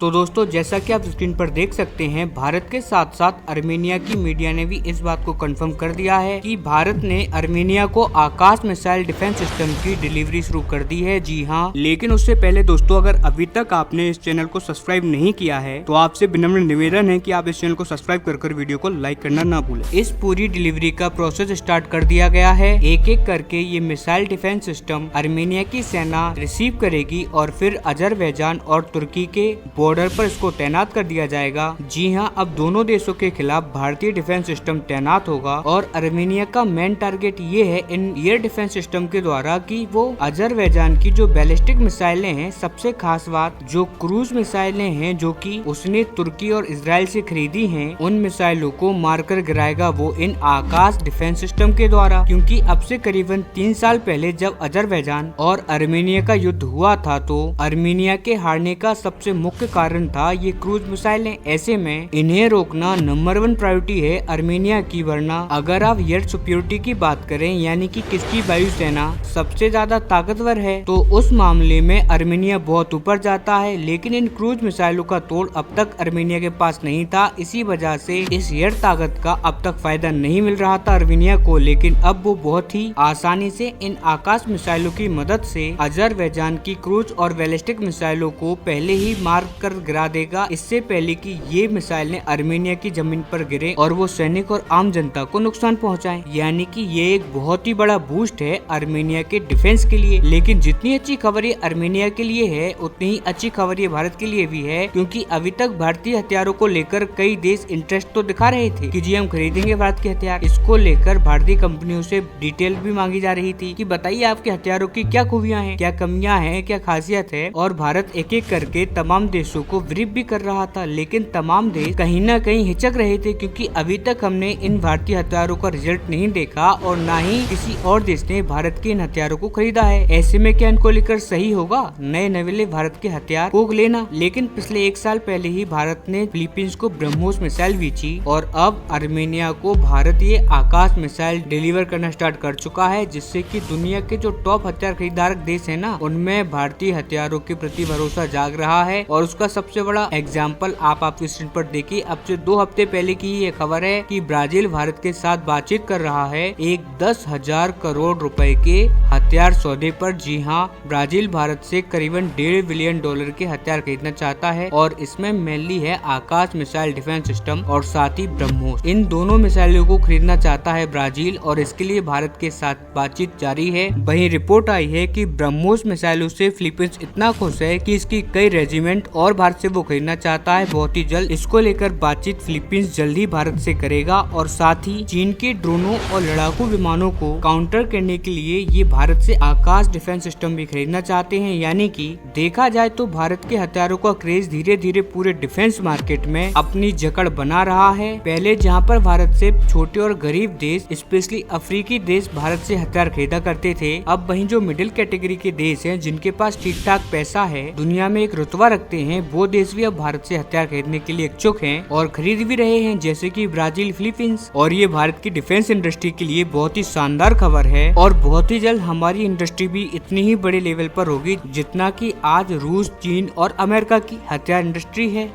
तो दोस्तों जैसा कि आप स्क्रीन पर देख सकते हैं, भारत के साथ साथ अर्मेनिया की मीडिया ने भी इस बात को कंफर्म कर दिया है कि भारत ने अर्मेनिया को आकाश मिसाइल डिफेंस सिस्टम की डिलीवरी शुरू कर दी है। जी हाँ, लेकिन उससे पहले दोस्तों अगर अभी तक आपने इस चैनल को सब्सक्राइब नहीं किया है तो आपसे विनम्र निवेदन है कि आप इस चैनल को सब्सक्राइब कर वीडियो को लाइक करना ना भूलें। इस पूरी डिलीवरी का प्रोसेस स्टार्ट कर दिया गया है। एक एक करके ये मिसाइल डिफेंस सिस्टम अर्मेनिया की सेना रिसीव करेगी और फिर अजरबैजान और तुर्की के बॉर्डर पर इसको तैनात कर दिया जाएगा। जी हाँ, अब दोनों देशों के खिलाफ भारतीय डिफेंस सिस्टम तैनात होगा और अर्मेनिया का मेन टारगेट ये है इन एयर डिफेंस सिस्टम के द्वारा कि वो अजरबैजान की जो बैलिस्टिक मिसाइलें हैं, सबसे खास बात जो क्रूज मिसाइलें हैं जो कि उसने तुर्की और इजराइल से खरीदी हैं, उन मिसाइलों को मारकर गिराएगा वो इन आकाश डिफेंस सिस्टम के द्वारा। क्योंकि अब से करीबन 3 साल पहले जब अजरबैजान और अर्मेनिया का युद्ध हुआ था तो अर्मेनिया के हारने का सबसे मुख्य कारण था ये क्रूज मिसाइलें। ऐसे में इन्हें रोकना नंबर 1 प्रायोरिटी है अर्मेनिया की। वरना अगर आप एयर सिक्योरिटी की बात करें, यानी कि किसकी वायुसेना सबसे ज्यादा ताकतवर है, तो उस मामले में अर्मेनिया बहुत ऊपर जाता है। लेकिन इन क्रूज मिसाइलों का तोड़ अब तक अर्मेनिया के पास नहीं था, इसी वजह से इस एयर ताकत का अब तक फायदा नहीं मिल रहा था अर्मेनिया को। लेकिन अब वो बहुत ही आसानी से इन आकाश मिसाइलों की मदद से अजरबैजान की क्रूज और बैलिस्टिक मिसाइलों को पहले ही मार कर गिरा देगा, इससे पहले कि ये मिसाइलें अर्मेनिया की जमीन पर गिरे और वो सैनिक और आम जनता को नुकसान पहुंचाएं। यानी कि ये एक बहुत ही बड़ा बूस्ट है अर्मेनिया के डिफेंस के लिए। लेकिन जितनी अच्छी खबर ये अर्मेनिया के लिए है, उतनी ही अच्छी खबर ये भारत के लिए भी है, क्योंकि अभी तक भारतीय हथियारों को लेकर कई देश इंटरेस्ट तो दिखा रहे थे कि जी हम खरीदेंगे भारत के हथियार। इसको लेकर भारतीय कंपनियों से डिटेल भी मांगी जा रही थी कि बताइए आपके हथियारों की क्या खूबियां हैं, क्या कमियां हैं, क्या खासियत है। और भारत एक एक करके तमाम देशों को ब्रीफ भी कर रहा था, लेकिन तमाम देश कहीं न कहीं हिचक रहे थे, क्योंकि अभी तक हमने इन भारतीय हथियारों का रिजल्ट नहीं देखा और न ही किसी और देश ने भारत के इन हथियारों को खरीदा है। ऐसे में क्या इनको लेकर सही होगा नए नवेले भारत के हथियार को लेना। लेकिन पिछले 1 साल पहले ही भारत ने फिलीपींस को ब्रह्मोस मिसाइल बेची और अब अर्मेनिया को भारत ये आकाश मिसाइल डिलीवर करना स्टार्ट कर चुका है, जिससे कि दुनिया के जो टॉप हथियार खरीदार देश है ना, उनमें भारतीय हथियारों के प्रति भरोसा जाग रहा है। और उसका सबसे बड़ा एग्जाम्पल आप आपकी स्क्रीन पर देखिए। अब से 2 हफ्ते पहले की ये खबर है कि ब्राजील भारत के साथ बातचीत कर रहा है एक 10,000 करोड़ रुपए के हथियार सौदे पर। जी हाँ, ब्राजील भारत से करीबन $1.5 बिलियन के हथियार खरीदना चाहता है और इसमें मेनली है आकाश मिसाइल डिफेंस सिस्टम और साथ ही ब्रह्मोस। इन दोनों मिसाइलों को खरीदना चाहता है ब्राजील और इसके लिए भारत के साथ बातचीत जारी है। वहीं रिपोर्ट आई है कि ब्रह्मोस मिसाइलों से फिलीपींस इतना खुश है कि इसकी कई रेजिमेंट और भारत से वो खरीदना चाहता है बहुत ही जल्द। इसको लेकर बातचीत फिलीपींस जल्द ही भारत से करेगा और साथ ही चीन के ड्रोनों और लड़ाकू विमानों को काउंटर करने के लिए ये भारत से आकाश डिफेंस सिस्टम भी खरीदना चाहते हैं। यानी कि देखा जाए तो भारत के हथियारों का क्रेज धीरे धीरे पूरे डिफेंस मार्केट में अपनी जकड़ बना रहा है। पहले जहाँ पर भारत से छोटे और गरीब देश, स्पेशली अफ्रीकी देश भारत से हथियार खरीदा करते थे, अब वहीं जो मिडिल कैटेगरी के देश हैं जिनके पास ठीक ठाक पैसा है, दुनिया में एक रुतबा रखते हैं, वो देश भी अब भारत से हथियार खरीदने के लिए इच्छुक हैं और खरीद भी रहे हैं, जैसे कि ब्राजील, फिलीपींस। और ये भारत की डिफेंस इंडस्ट्री के लिए बहुत ही शानदार खबर है और बहुत ही जल्द हमारी इंडस्ट्री भी इतनी ही बड़े लेवल पर होगी जितना कि आज रूस, चीन और अमेरिका की हथियार इंडस्ट्री है।